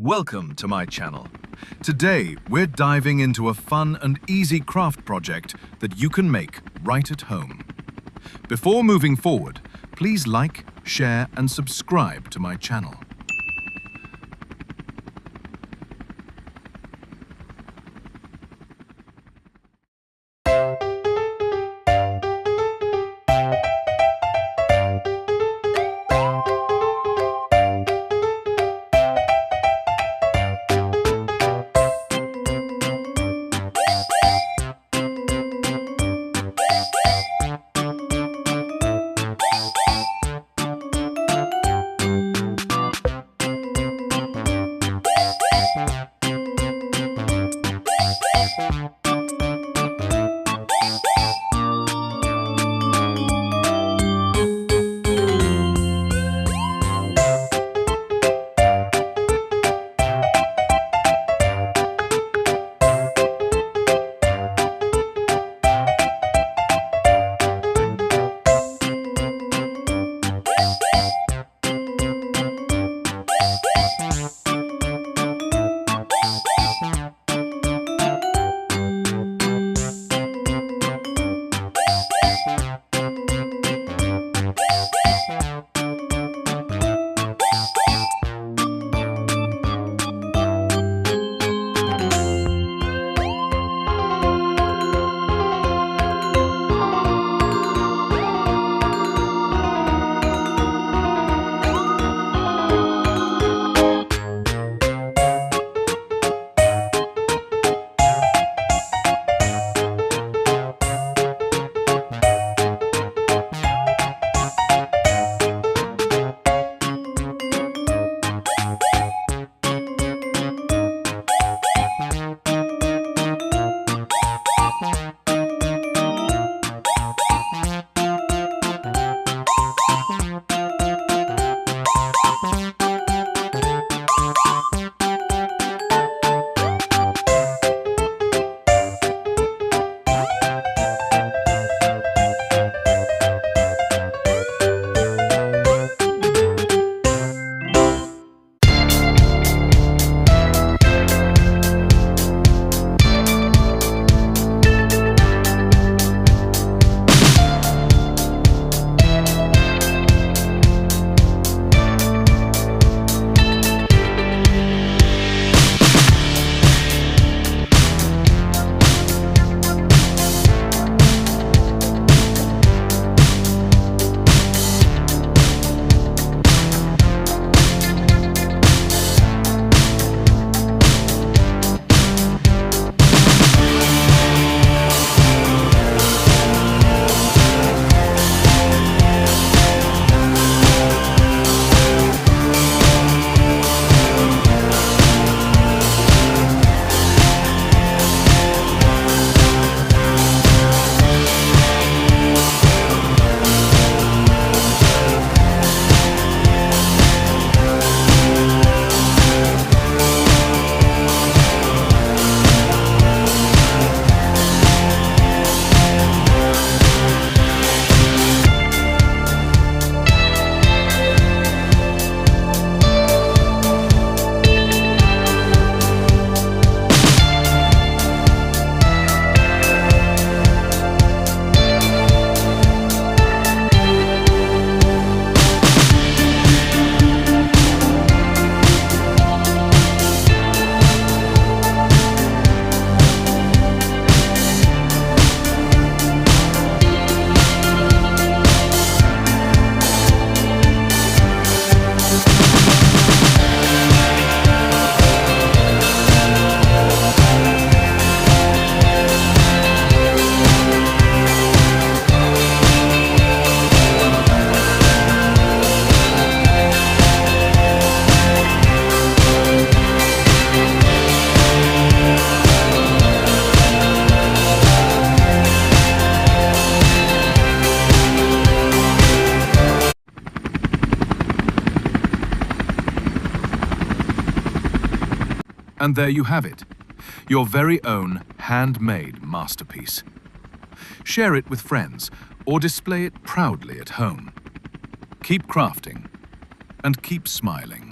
Welcome to my channel. Today, we're diving into a fun and easy craft project that you can make right at home. Before moving forward, please like, share, and subscribe to my channel. And there you have it, your very own handmade masterpiece. Share it with friends or display it proudly at home. Keep crafting and keep smiling.